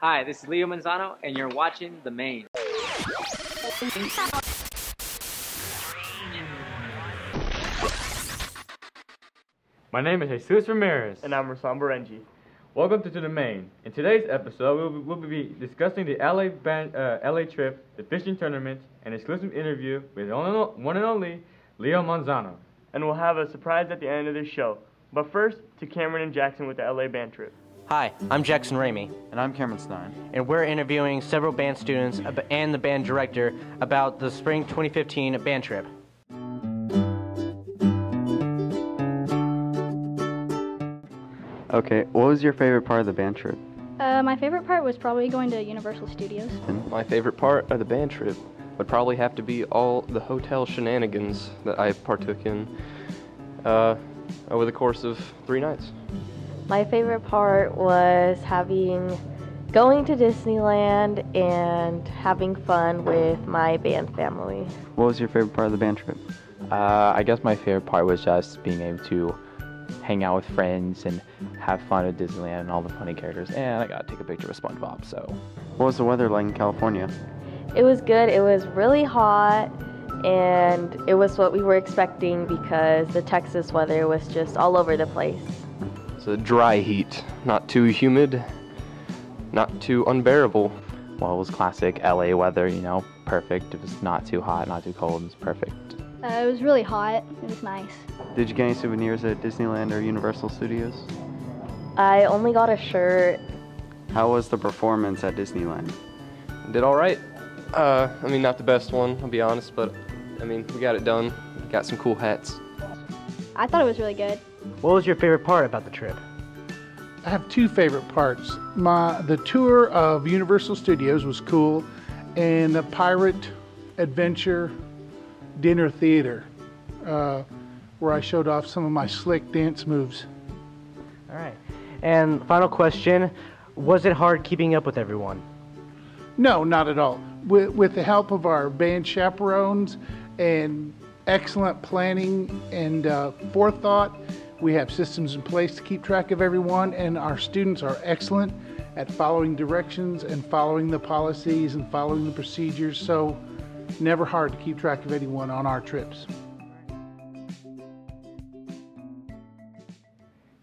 Hi, this is Leo Manzano, and you're watching The Main. My name is Jesus Ramirez. And I'm Rasan Barenji. Welcome to The Main. In today's episode, we'll be discussing the LA trip, the fishing tournament, and exclusive interview with one and only Leo Manzano. And we'll have a surprise at the end of this show. But first, to Cameron and Jackson with the LA band trip. Hi, I'm Jackson Ramey. And I'm Cameron Stein. And we're interviewing several band students and the band director about the spring 2015 band trip. Okay, what was your favorite part of the band trip? My favorite part was probably going to Universal Studios. My favorite part of the band trip would probably have to be all the hotel shenanigans that I partook in over the course of 3 nights. My favorite part was going to Disneyland and having fun with my band family. What was your favorite part of the band trip? I guess my favorite part was just being able to hang out with friends and have fun at Disneyland and all the funny characters. And I got to take a picture with SpongeBob, so. What was the weather like in California? It was good. It was really hot, and it was what we were expecting because the Texas weather was just all over the place. It's a dry heat, not too humid, not too unbearable. Well, it was classic LA weather, perfect. It was not too hot, not too cold. It was perfect. It was really hot. It was nice. Did you get any souvenirs at Disneyland or Universal Studios? I only got a shirt. How was the performance at Disneyland? Did all right. Not the best one, I'll be honest, but we got it done. Got some cool hats. I thought it was really good. What was your favorite part about the trip? I have 2 favorite parts. The tour of Universal Studios was cool, and the Pirate Adventure Dinner Theater, where I showed off some of my slick dance moves. All right. And final question, was it hard keeping up with everyone? No, not at all. With the help of our band chaperones and excellent planning and forethought, we have systems in place to keep track of everyone, and our students are excellent at following directions and following the policies and following the procedures, so never hard to keep track of anyone on our trips.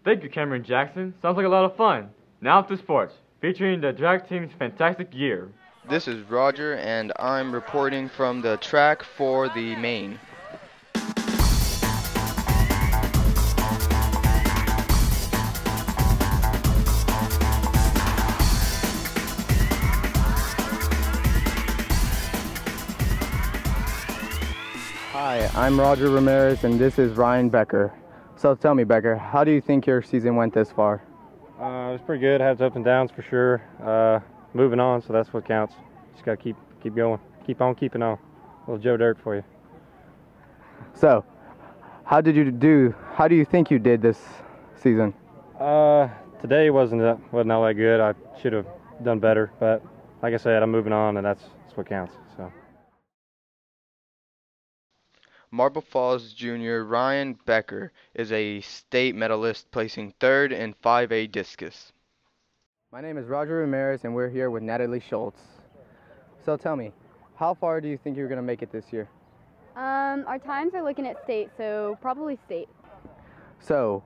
Thank you, Cameron Jackson. Sounds like a lot of fun. Now to sports, featuring the drag team's fantastic year. This is Roger, and I'm reporting from the track for the Main. Hi, I'm Roger Ramirez, and this is Ryan Becker. So tell me, Becker, how do you think your season went this far? It was pretty good. Had its ups and downs for sure. Moving on, so that's what counts. Just gotta keep going, keep on keeping on. A little Joe Dirt for you. So, how do you think you did this season? Today wasn't all that good. I should have done better, but like I said, I'm moving on, and that's what counts. So. Marble Falls Junior Ryan Becker is a state medalist, placing 3rd in 5A discus. My name is Roger Ramirez, and we're here with Natalie Schultz. So tell me, how far do you think you're going to make it this year? Our times are looking at state, so probably state. So,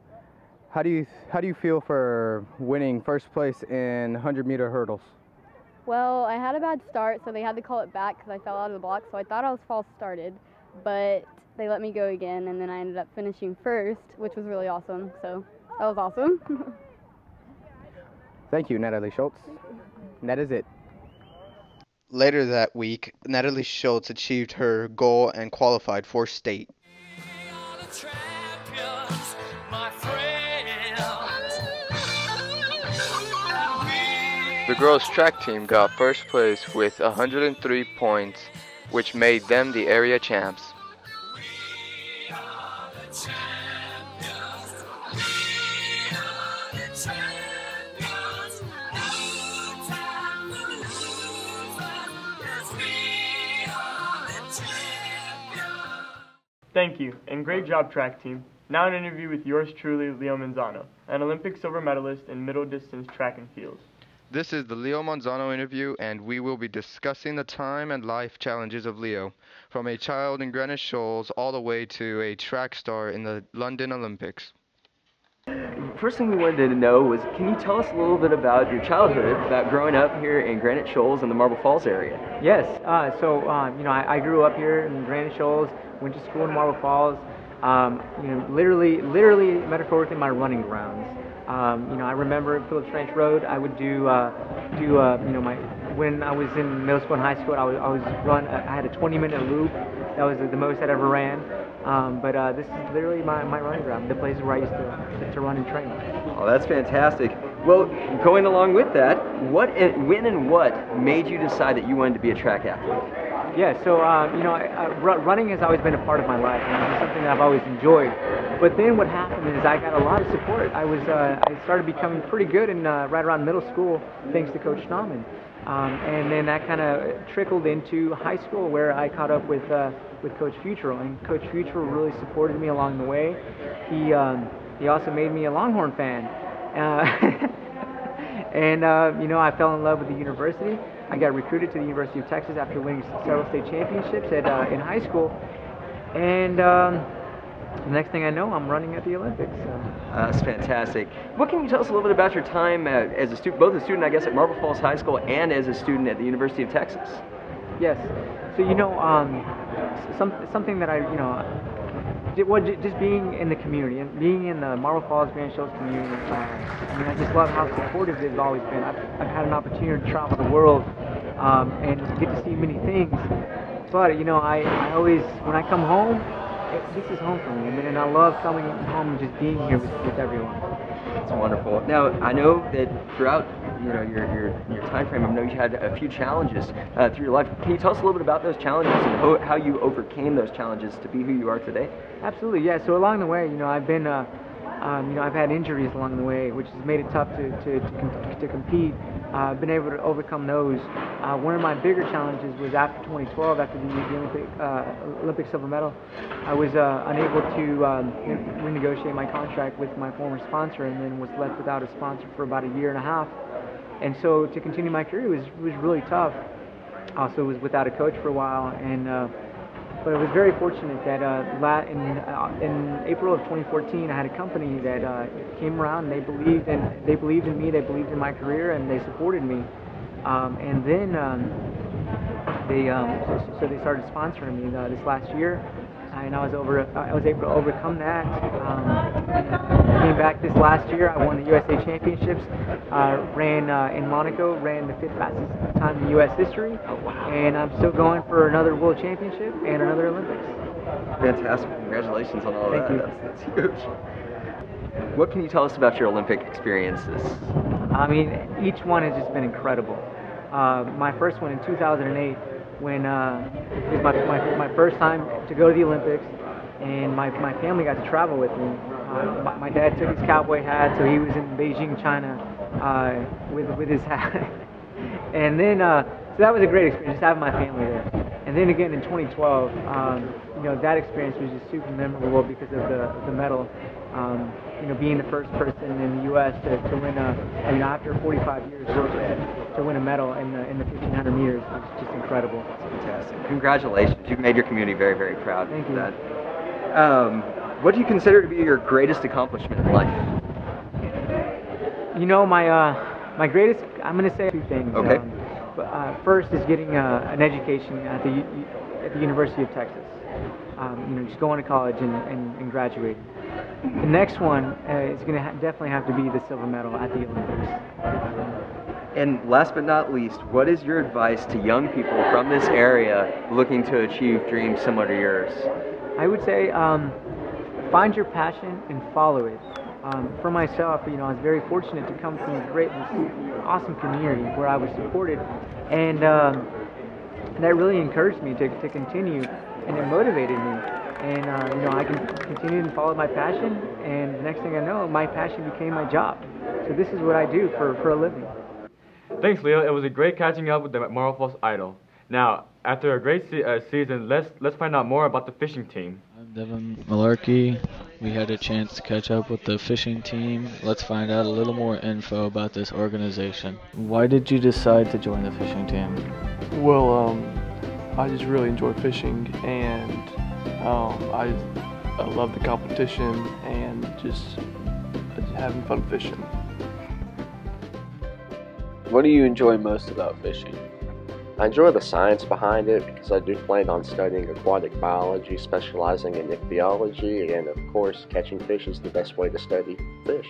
how do you feel for winning first place in 100-meter hurdles? Well, I had a bad start, so they had to call it back because I fell out of the block, so I thought I was false started, but they let me go again, and then I ended up finishing first, which was really awesome, so that was awesome. Thank you, Natalie Schultz. And that is it. Later that week, Natalie Schultz achieved her goal and qualified for state. The girls' track team got first place with 103 points, which made them the area champs. Thank you, and great job, track team. Now an interview with yours truly, Leo Manzano, an Olympic silver medalist in middle distance track and field. This is the Leo Manzano interview, and we will be discussing the time and life challenges of Leo, from a child in Greenwich Shoals all the way to a track star in the London Olympics. First thing we wanted to know was, can you tell us a little bit about your childhood, about growing up here in Granite Shoals in the Marble Falls area? Yes, I grew up here in Granite Shoals, went to school in Marble Falls, literally metaphorically my running grounds. I remember Phillips Ranch Road. I would when I was in middle school and high school, I had a 20-minute loop. That was the most I'd ever ran. This is literally my running ground, the places where I used to run and train. Oh, that's fantastic. Well, going along with that, when and what made you decide that you wanted to be a track athlete? Yeah, so running has always been a part of my life, and it's something that I've always enjoyed. But then what happened is I got a lot of support. I started becoming pretty good in right around middle school, thanks to Coach Schnaman. And then that kind of trickled into high school, where I caught up with Coach Futrell, and Coach Futrell really supported me along the way. He also made me a Longhorn fan, and I fell in love with the university. I got recruited to the University of Texas after winning several state championships in high school, and the next thing I know, I'm running at the Olympics. So. That's fantastic. What can you tell us a little bit about your time as a student, both a student, I guess, at Marble Falls High School and as a student at the University of Texas? Yes. So something that just being in the community and being in the Marble Falls Grand Shoals community. I just love how supportive they've always been. I've had an opportunity to travel the world and get to see many things. But I always, when I come home, this is home for me. And I love coming home and just being here with everyone. That's wonderful. Now, I know that throughout your time frame, I know you had a few challenges through your life. Can you tell us a little bit about those challenges and how you overcame those challenges to be who you are today? Absolutely, yeah. So along the way, I've been, I've had injuries along the way, which has made it tough to compete. I've been able to overcome those. One of my bigger challenges was after 2012, after the Olympic silver medal, I was unable to renegotiate my contract with my former sponsor, and then was left without a sponsor for about a year and a half. And so to continue my career was really tough. Also was without a coach for a while, but I was very fortunate that in April of 2014, I had a company that came around, and they believed in me, they believed in my career, and they supported me. And then they started sponsoring me this last year, and I was able to overcome that. Came back this last year. I won the USA Championships. Ran in Monaco. Ran the 5th fastest time in U.S. history. And I'm still going for another World Championship and another Olympics. Fantastic! Congratulations on all Thank that. you. That's huge. What can you tell us about your Olympic experiences? I mean, each one has just been incredible. My first one in 2008, when it was my first time to go to the Olympics, and my family got to travel with me. My dad took his cowboy hat, so he was in Beijing, China, with his hat. And then, so that was a great experience, just having my family there. And then again in 2012, that experience was just super memorable because of the medal. Being the first person in the U.S. to win after 45 years to win a medal in the 1500 meters was just incredible. Fantastic. Congratulations. You've made your community very, very proud. Thank for you. That. What do you consider to be your greatest accomplishment in life? My greatest, I'm going to say 2 things. Okay. First is getting an education at the University of Texas. Just going to college and graduating. The next one is going to definitely have to be the silver medal at the Olympics. And last but not least, what is your advice to young people from this area looking to achieve dreams similar to yours? I would say find your passion and follow it. For myself, I was very fortunate to come from this awesome community where I was supported, and that really encouraged me to continue, and it motivated me. And I can continue to follow my passion, and the next thing I know, my passion became my job. So this is what I do for a living. Thanks, Leo. It was a great catching up with the Marble Falls Idol. Now, after a great season, let's find out more about the fishing team. I'm Devin Malarkey. we had a chance to catch up with the fishing team. Let's find out a little more info about this organization. Why did you decide to join the fishing team? Well, I just really enjoy fishing, and I love the competition and just having fun fishing. What do you enjoy most about fishing? I enjoy the science behind it because I do plan on studying aquatic biology, specializing in ichthyology, and of course catching fish is the best way to study fish.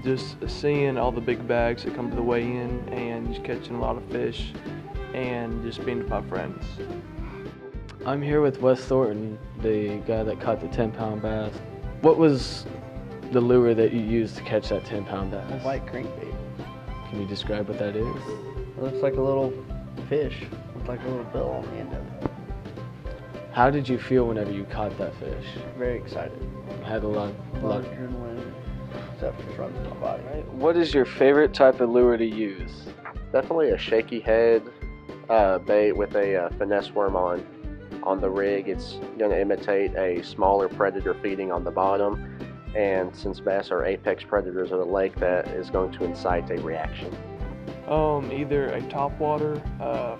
Just seeing all the big bags that come to the weigh-in and just catching a lot of fish and just being with my friends. I'm here with Wes Thornton, the guy that caught the 10-pound bass. What was the lure that you used to catch that 10-pound bass? White crankbait. Can you describe what that is? It looks like a little fish with like a little bill on the end of it. How did you feel whenever you caught that fish? Very excited. Had a lot of adrenaline. Stuff just runs in my body. What is your favorite type of lure to use? Definitely a shaky head bait with a finesse worm on the rig. It's going to imitate a smaller predator feeding on the bottom, and since bass are apex predators of the lake, that is going to incite a reaction. Either a topwater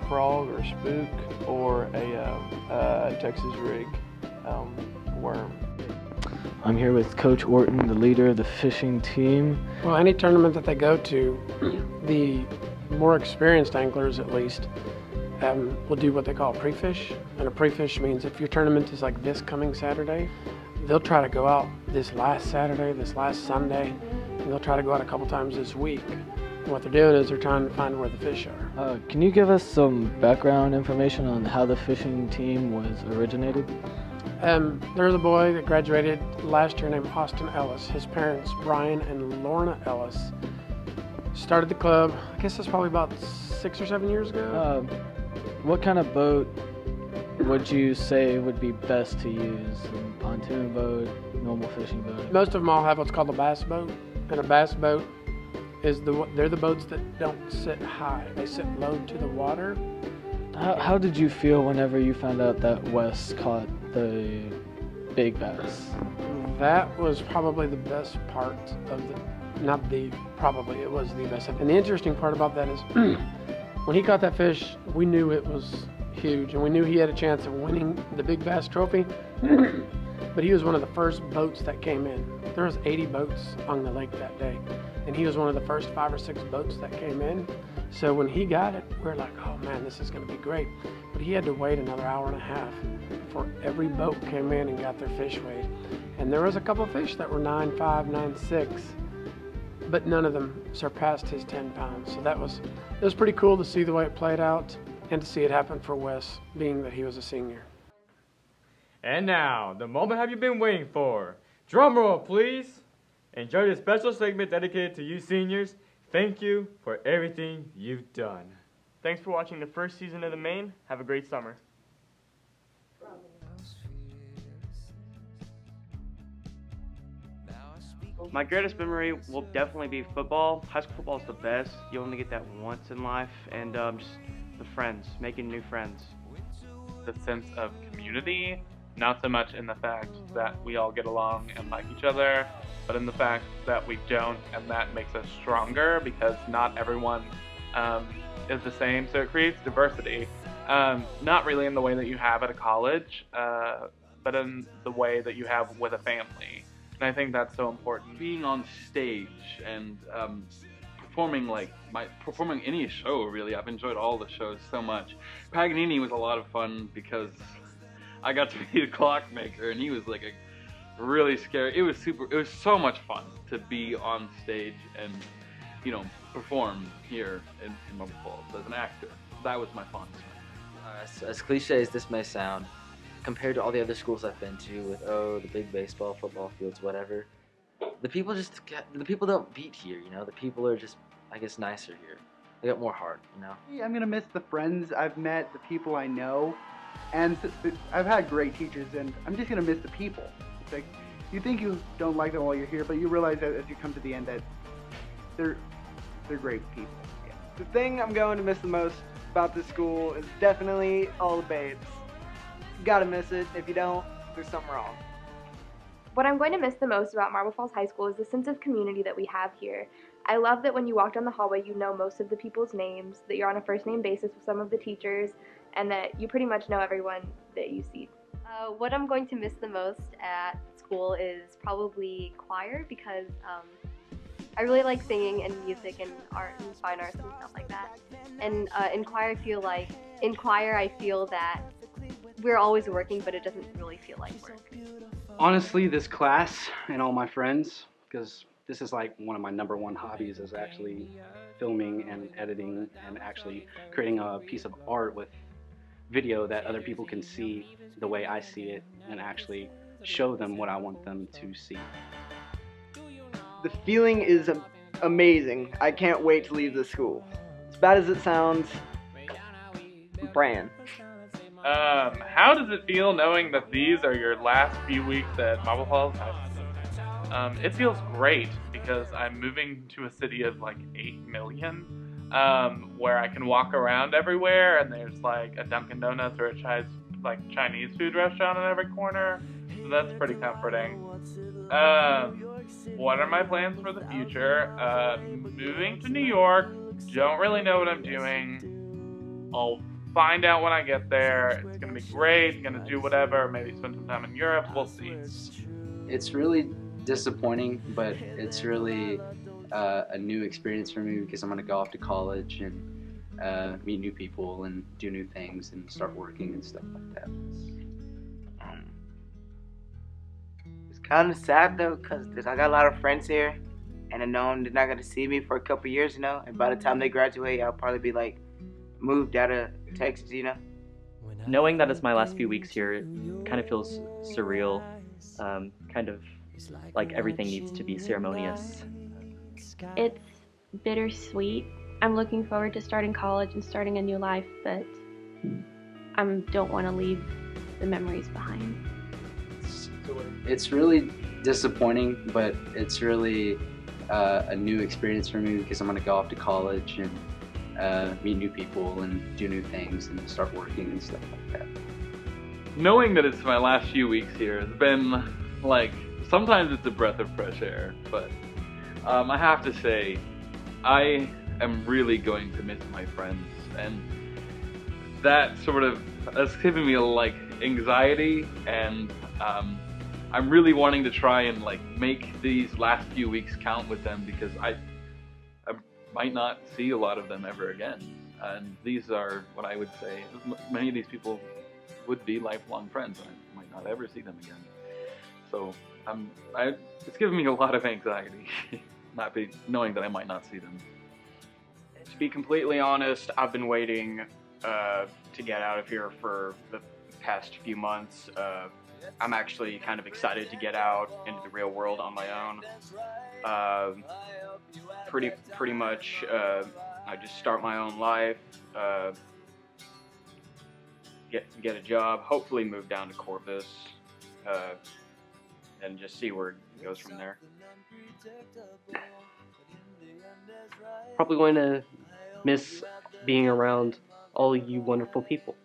frog or spook, or a Texas rig worm. I'm here with Coach Orton, the leader of the fishing team. Well, any tournament that they go to, the more experienced anglers at least, will do what they call a pre-fish. And a pre-fish means if your tournament is like this coming Saturday, they'll try to go out this last Saturday, this last Sunday, and they'll try to go out a couple times this week. And what they're doing is they're trying to find where the fish are. Can you give us some background information on how the fishing team was originated? There's a boy that graduated last year named Austin Ellis. His parents, Brian and Lorna Ellis, started the club, I guess that's probably about 6 or 7 years ago. What kind of boat would you say would be best to use? A pontoon boat, normal fishing boat? Most of them all have what's called a bass boat, and a bass boat is they're the boats that don't sit high. They sit low to the water. How did you feel whenever you found out that Wes caught the big bass? That was probably the best part of it was the best. And the interesting part about that is when he caught that fish, we knew it was huge, and we knew he had a chance of winning the big bass trophy. But he was one of the first boats that came in. There was 80 boats on the lake that day, and he was one of the first 5 or 6 boats that came in. So when he got it, we were like, oh man, this is going to be great. But he had to wait another hour and a half before every boat came in and got their fish weighed. And there was a couple of fish that were 9.5, 9.6, but none of them surpassed his 10 pounds. So it was pretty cool to see the way it played out and to see it happen for Wes, being that he was a senior. And now, the moment have you been waiting for? Drum roll, please. Enjoy this special segment dedicated to you seniors. Thank you for everything you've done. Thanks for watching the first season of The Main. Have a great summer. My greatest memory will definitely be football. High school football is the best. You only get that once in life, and just the friends, making new friends. The sense of community, not so much in the fact that we all get along and like each other, but in the fact that we don't, and that makes us stronger because not everyone is the same, so it creates diversity. Not really in the way that you have at a college, but in the way that you have with a family. And I think that's so important. Being on stage and performing any show, really. I've enjoyed all the shows so much. Paganini was a lot of fun because I got to be the clockmaker, and he was like a really scary. It was so much fun to be on stage and, perform here in Mobile Falls as an actor. That was my fondest memory. As cliche as this may sound, compared to all the other schools I've been to with, the big baseball, football fields, whatever, the people don't beat here, The people are just, I guess, nicer here. They got more heart, I'm going to miss the friends I've met, the people I know, and I've had great teachers, and I'm just going to miss the people. It's like, you think you don't like them while you're here, but you realize that as you come to the end that they're great people. Yeah. The thing I'm going to miss the most about this school is definitely all the babes. You gotta miss it. If you don't, there's something wrong. What I'm going to miss the most about Marble Falls High School is the sense of community that we have here. I love that when you walk down the hallway, you know most of the people's names, that you're on a first name basis with some of the teachers, and that you pretty much know everyone that you see. What I'm going to miss the most at school is probably choir because I really like singing and music and art and fine arts and stuff like that. And in choir, I feel that we're always working, but it doesn't really feel like work. Honestly, this class and all my friends, because this is like one of my #1 hobbies is actually filming and editing and actually creating a piece of art with video that other people can see the way I see it and actually show them what I want them to see. The feeling is amazing. I can't wait to leave this school. As bad as it sounds, Bran. How does it feel knowing that these are your last few weeks at Marble Falls High School? It feels great because I'm moving to a city of like 8 million, where I can walk around everywhere and there's like a Dunkin' Donuts or a Chinese food restaurant on every corner, so that's pretty comforting. What are my plans for the future? Moving to New York, don't really know what I'm doing. I'll find out when I get there. It's gonna be great, gonna do whatever, maybe spend some time in Europe, we'll see. It's really disappointing, but it's really a new experience for me because I'm gonna go off to college and meet new people and do new things and start working and stuff like that. It's kind of sad though, because I got a lot of friends here, and I know they're not gonna see me for a couple years, you know. And by the time they graduate, I'll probably be like moved out of Texas, you know. Knowing that it's my last few weeks here, it kind of feels surreal. Kind of like everything needs to be ceremonious. It's bittersweet. I'm looking forward to starting college and starting a new life, but I don't want to leave the memories behind. It's really disappointing, but it's really a new experience for me because I'm gonna go off to college and meet new people and do new things and start working and stuff like that. Knowing that it's my last few weeks here has been like, sometimes it's a breath of fresh air, but I have to say, I am really going to miss my friends, and that sort of has given me like anxiety, and I'm really wanting to try and like make these last few weeks count with them because I might not see a lot of them ever again. And these are what I would say, many of these people would be lifelong friends, and I might not ever see them again. So it's given me a lot of anxiety, knowing that I might not see them. To be completely honest, I've been waiting to get out of here for the past few months. I'm actually kind of excited to get out into the real world on my own. Pretty much, I just start my own life, get a job, hopefully move down to Corpus, and just see where it goes from there. Probably going to miss being around all you wonderful people.